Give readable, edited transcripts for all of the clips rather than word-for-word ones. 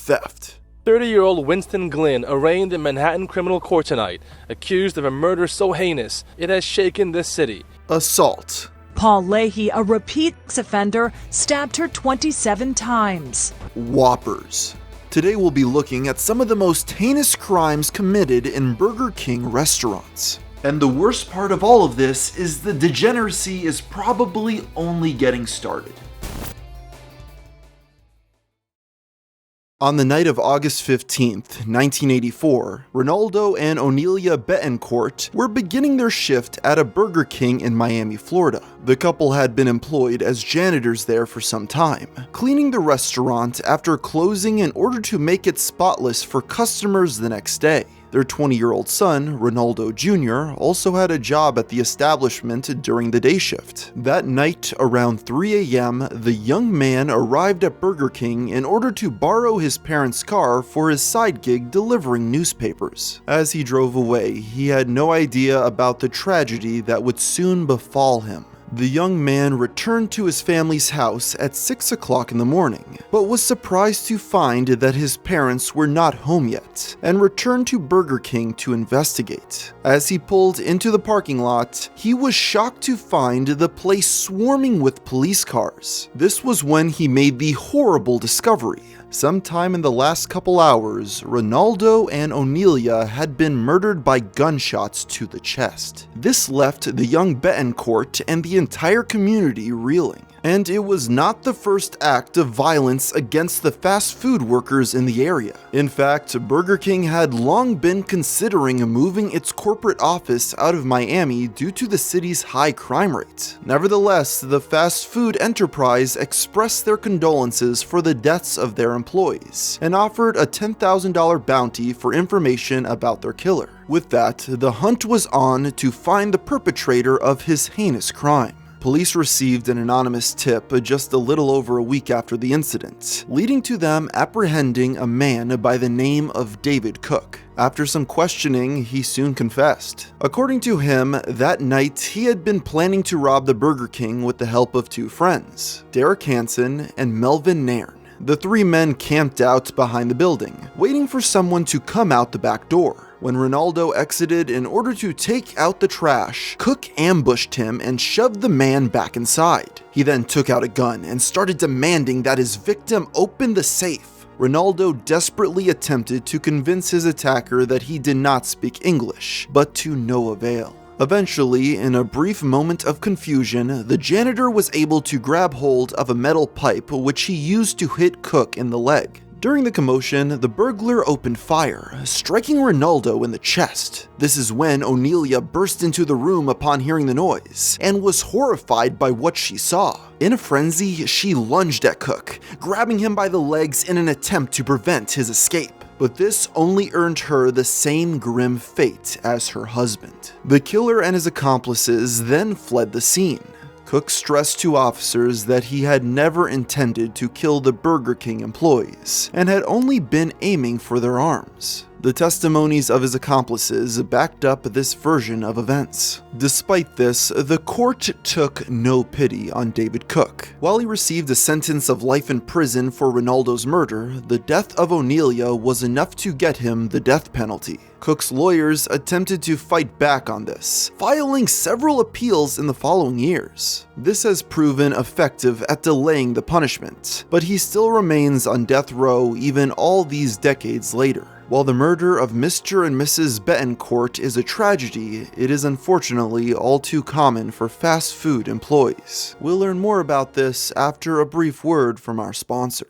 theft. 30-year-old Winston Glynn arraigned in Manhattan criminal court tonight, accused of a murder so heinous it has shaken this city. Assault. Paul Leahy, a repeat offender, stabbed her 27 times. Whoppers. Today we'll be looking at some of the most heinous crimes committed in Burger King restaurants. And the worst part of all of this is the degeneracy is probably only getting started. On the night of August 15th, 1984, Ronaldo and Onelia Betancourt were beginning their shift at a Burger King in Miami, Florida. The couple had been employed as janitors there for some time, cleaning the restaurant after closing in order to make it spotless for customers the next day. Their 20-year-old son, Ronaldo Jr., also had a job at the establishment during the day shift. That night, around 3 a.m., the young man arrived at Burger King in order to borrow his parents' car for his side gig delivering newspapers. As he drove away, he had no idea about the tragedy that would soon befall him. The young man returned to his family's house at 6 o'clock in the morning, but was surprised to find that his parents were not home yet, and returned to Burger King to investigate. As he pulled into the parking lot, he was shocked to find the place swarming with police cars. This was when he made the horrible discovery. Sometime in the last couple hours, Ronaldo and Onelia had been murdered by gunshots to the chest. This left the young Betancourt and the entire community reeling. And it was not the first act of violence against the fast food workers in the area. In fact, Burger King had long been considering moving its corporate office out of Miami due to the city's high crime rate. Nevertheless, the fast food enterprise expressed their condolences for the deaths of their employees and offered a $10,000 bounty for information about their killer. With that, the hunt was on to find the perpetrator of his heinous crime. Police received an anonymous tip just a little over a week after the incident, leading to them apprehending a man by the name of David Cook. After some questioning, he soon confessed. According to him, that night he had been planning to rob the Burger King with the help of two friends, Derek Hansen and Melvin Nairn. The three men camped out behind the building, waiting for someone to come out the back door. When Ronaldo exited in order to take out the trash, Cook ambushed him and shoved the man back inside. He then took out a gun and started demanding that his victim open the safe. Ronaldo desperately attempted to convince his attacker that he did not speak English, but to no avail. Eventually, in a brief moment of confusion, the janitor was able to grab hold of a metal pipe which he used to hit Cook in the leg. During the commotion, the burglar opened fire, striking Ronaldo in the chest. This is when Onelia burst into the room upon hearing the noise, and was horrified by what she saw. In a frenzy, she lunged at Cook, grabbing him by the legs in an attempt to prevent his escape. But this only earned her the same grim fate as her husband. The killer and his accomplices then fled the scene. Cook stressed to officers that he had never intended to kill the Burger King employees, and had only been aiming for their arms. The testimonies of his accomplices backed up this version of events. Despite this, the court took no pity on David Cook. While he received a sentence of life in prison for Ronaldo's murder, the death of Onelia was enough to get him the death penalty. Cook's lawyers attempted to fight back on this, filing several appeals in the following years. This has proven effective at delaying the punishment, but he still remains on death row even all these decades later. While the murder of Mr. and Mrs. Betancourt is a tragedy, it is unfortunately all too common for fast food employees. We'll learn more about this after a brief word from our sponsor.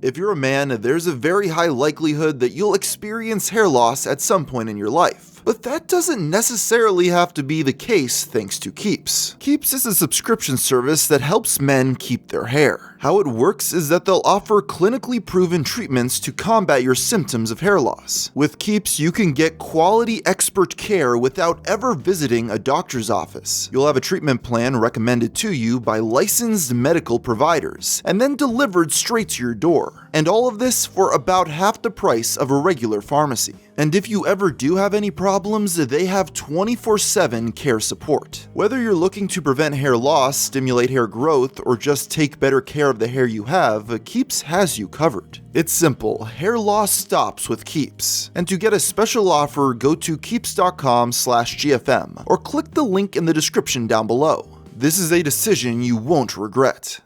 If you're a man, there's a very high likelihood that you'll experience hair loss at some point in your life. But that doesn't necessarily have to be the case thanks to Keeps. Keeps is a subscription service that helps men keep their hair. How it works is that they'll offer clinically proven treatments to combat your symptoms of hair loss. With Keeps, you can get quality expert care without ever visiting a doctor's office. You'll have a treatment plan recommended to you by licensed medical providers, and then delivered straight to your door. And all of this for about half the price of a regular pharmacy. And if you ever do have any problems, they have 24/7 care support. Whether you're looking to prevent hair loss, stimulate hair growth, or just take better care of the hair you have, Keeps has you covered. It's simple, hair loss stops with Keeps. And to get a special offer, go to keeps.com/GFM or click the link in the description down below. This is a decision you won't regret.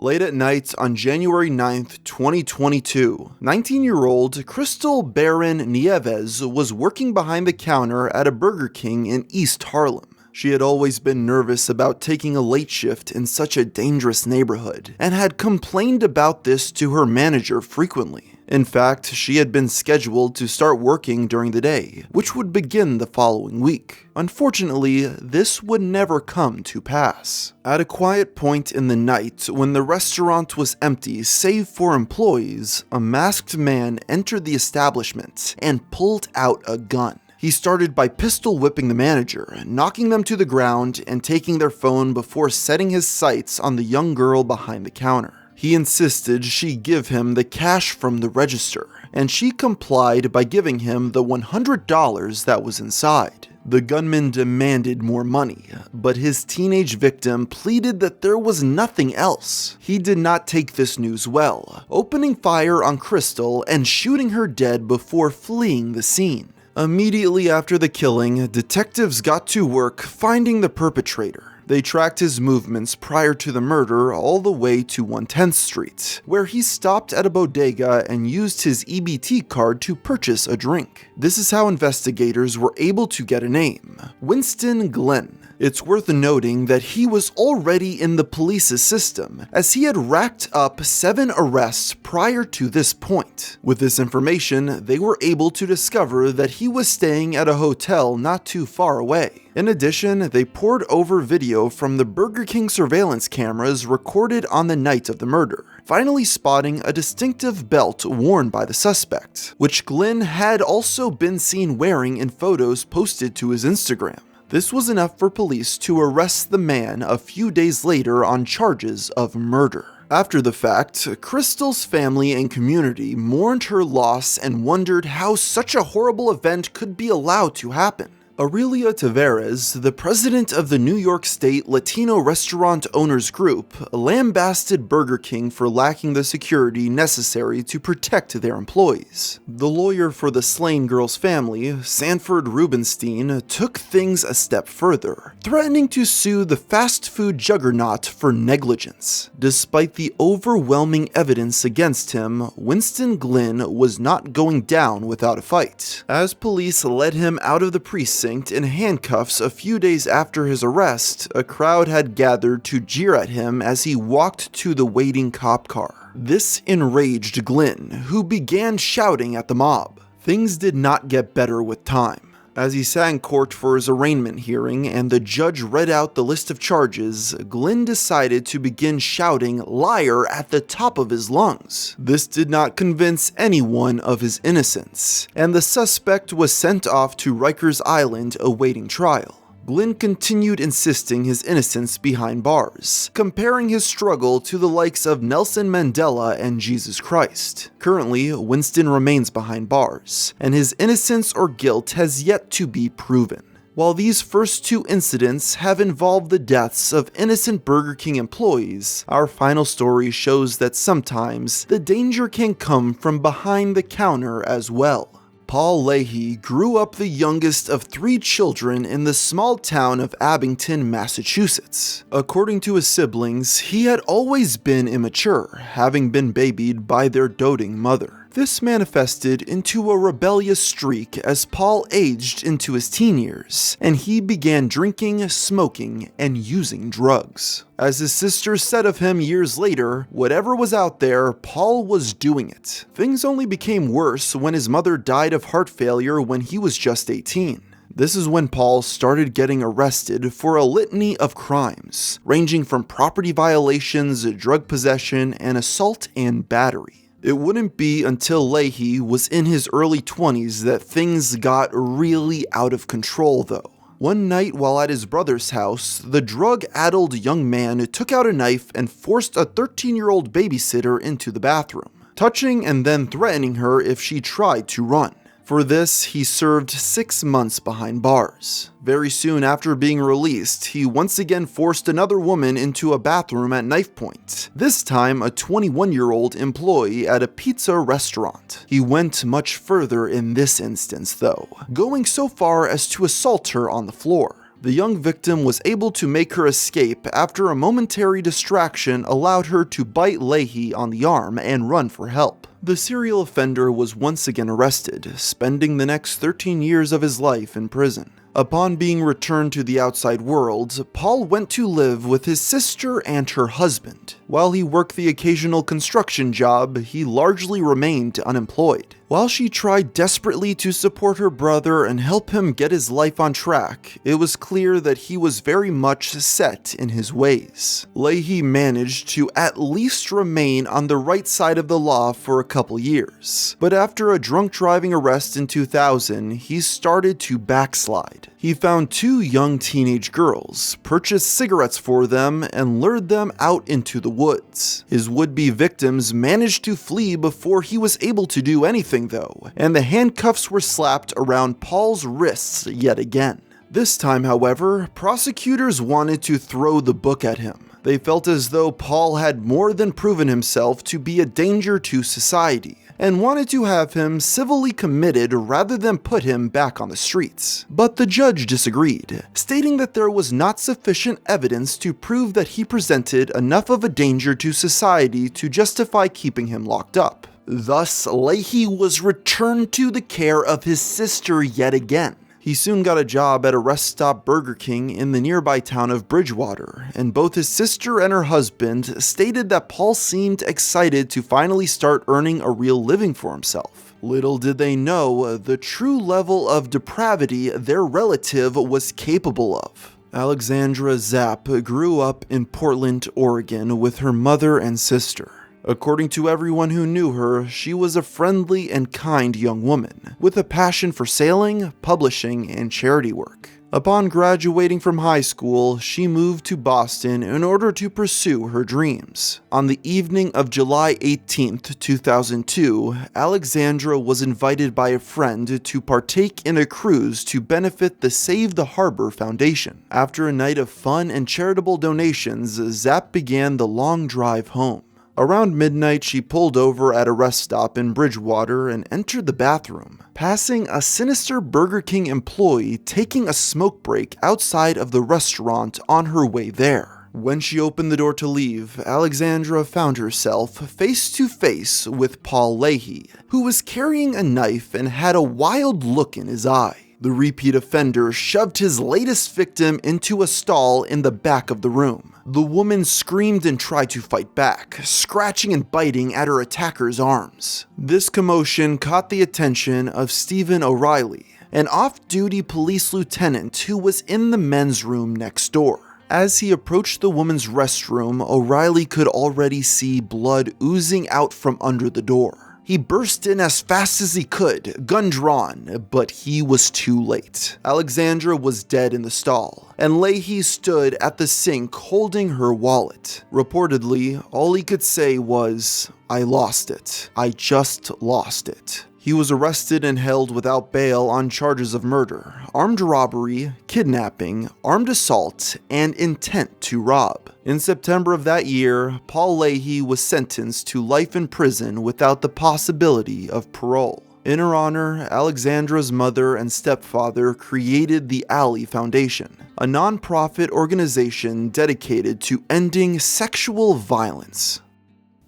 Late at night on January 9th, 2022, 19-year-old Crystal Barron Nieves was working behind the counter at a Burger King in East Harlem. She had always been nervous about taking a late shift in such a dangerous neighborhood, and had complained about this to her manager frequently. In fact, she had been scheduled to start working during the day, which would begin the following week. Unfortunately, this would never come to pass. At a quiet point in the night, when the restaurant was empty save for employees, a masked man entered the establishment and pulled out a gun. He started by pistol whipping the manager, knocking them to the ground and taking their phone before setting his sights on the young girl behind the counter. He insisted she give him the cash from the register, and she complied by giving him the $100 that was inside. The gunman demanded more money, but his teenage victim pleaded that there was nothing else. He did not take this news well, opening fire on Crystal and shooting her dead before fleeing the scene. Immediately after the killing, detectives got to work finding the perpetrator. They tracked his movements prior to the murder all the way to 110th Street, where he stopped at a bodega and used his EBT card to purchase a drink. This is how investigators were able to get a name: Winston Glenn. It's worth noting that he was already in the police's system, as he had racked up 7 arrests prior to this point. With this information, they were able to discover that he was staying at a hotel not too far away. In addition, they pored over video from the Burger King surveillance cameras recorded on the night of the murder, finally spotting a distinctive belt worn by the suspect, which Glenn had also been seen wearing in photos posted to his Instagram. This was enough for police to arrest the man a few days later on charges of murder. After the fact, Crystal's family and community mourned her loss and wondered how such a horrible event could be allowed to happen. Aurelia Tavares, the president of the New York State Latino Restaurant Owners Group, lambasted Burger King for lacking the security necessary to protect their employees. The lawyer for the slain girl's family, Sanford Rubenstein, took things a step further, threatening to sue the fast food juggernaut for negligence. Despite the overwhelming evidence against him, Winston Glenn was not going down without a fight. As police led him out of the precinct in handcuffs a few days after his arrest, a crowd had gathered to jeer at him as he walked to the waiting cop car. This enraged Glenn, who began shouting at the mob. Things did not get better with time. As he sat in court for his arraignment hearing and the judge read out the list of charges, Glenn decided to begin shouting "liar" at the top of his lungs. This did not convince anyone of his innocence, and the suspect was sent off to Rikers Island awaiting trial. Glenn continued insisting his innocence behind bars, comparing his struggle to the likes of Nelson Mandela and Jesus Christ. Currently, Winston remains behind bars, and his innocence or guilt has yet to be proven. While these first 2 incidents have involved the deaths of innocent Burger King employees, our final story shows that sometimes the danger can come from behind the counter as well. Paul Leahy grew up the youngest of 3 children in the small town of Abington, Massachusetts. According to his siblings, he had always been immature, having been babied by their doting mother. This manifested into a rebellious streak as Paul aged into his teen years, and he began drinking, smoking, and using drugs. As his sister said of him years later, whatever was out there, Paul was doing it. Things only became worse when his mother died of heart failure when he was just 18. This is when Paul started getting arrested for a litany of crimes, ranging from property violations, drug possession, and assault and battery. It wouldn't be until Leahy was in his early 20s that things got really out of control though. One night while at his brother's house, the drug-addled young man took out a knife and forced a 13-year-old babysitter into the bathroom. touching and then threatening her if she tried to run. For this, he served 6 months behind bars. Very soon after being released, he once again forced another woman into a bathroom at knife point, this time a 21-year-old employee at a pizza restaurant. He went much further in this instance though, going so far as to assault her on the floor. The young victim was able to make her escape after a momentary distraction allowed her to bite Leahy on the arm and run for help. The serial offender was once again arrested, spending the next 13 years of his life in prison. Upon being returned to the outside world, Paul went to live with his sister and her husband. While he worked the occasional construction job, he largely remained unemployed. While she tried desperately to support her brother and help him get his life on track, it was clear that he was very much set in his ways. Leahy managed to at least remain on the right side of the law for a couple years, but after a drunk driving arrest in 2000, he started to backslide. He found 2 young teenage girls, purchased cigarettes for them, and lured them out into the woods. His would-be victims managed to flee before he was able to do anything though, and the handcuffs were slapped around Paul's wrists yet again. This time, however, prosecutors wanted to throw the book at him. They felt as though Paul had more than proven himself to be a danger to society, and wanted to have him civilly committed rather than put him back on the streets. But the judge disagreed, stating that there was not sufficient evidence to prove that he presented enough of a danger to society to justify keeping him locked up. Thus, Leahy was returned to the care of his sister yet again. He soon got a job at a rest stop Burger King in the nearby town of Bridgewater, and both his sister and her husband stated that Paul seemed excited to finally start earning a real living for himself. Little did they know the true level of depravity their relative was capable of. Alexandra Zapp grew up in Portland, Oregon with her mother and sister. According to everyone who knew her, she was a friendly and kind young woman, with a passion for sailing, publishing, and charity work. Upon graduating from high school, she moved to Boston in order to pursue her dreams. On the evening of July 18, 2002, Alexandra was invited by a friend to partake in a cruise to benefit the Save the Harbor Foundation. After a night of fun and charitable donations, Zapp began the long drive home. Around midnight, she pulled over at a rest stop in Bridgewater and entered the bathroom, passing a sinister Burger King employee taking a smoke break outside of the restaurant on her way there. When she opened the door to leave, Alexandra found herself face to face with Paul Leahy, who was carrying a knife and had a wild look in his eye. The repeat offender shoved his latest victim into a stall in the back of the room. The woman screamed and tried to fight back, scratching and biting at her attacker's arms. This commotion caught the attention of Stephen O'Reilly, an off-duty police lieutenant who was in the men's room next door. As he approached the woman's restroom, O'Reilly could already see blood oozing out from under the door. He burst in as fast as he could, gun drawn, but he was too late. Alexandra was dead in the stall, and Leahy stood at the sink holding her wallet. Reportedly, all he could say was, "I lost it. I just lost it." He was arrested and held without bail on charges of murder, armed robbery, kidnapping, armed assault, and intent to rob. In September of that year, Paul Leahy was sentenced to life in prison without the possibility of parole. In her honor, Alexandra's mother and stepfather created the Alley Foundation, a non-profit organization dedicated to ending sexual violence.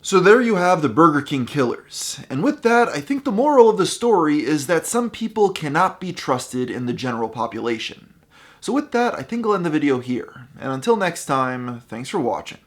So there you have the Burger King killers. And with that, I think the moral of the story is that some people cannot be trusted in the general population. So with that, I think I'll end the video here. And until next time, thanks for watching.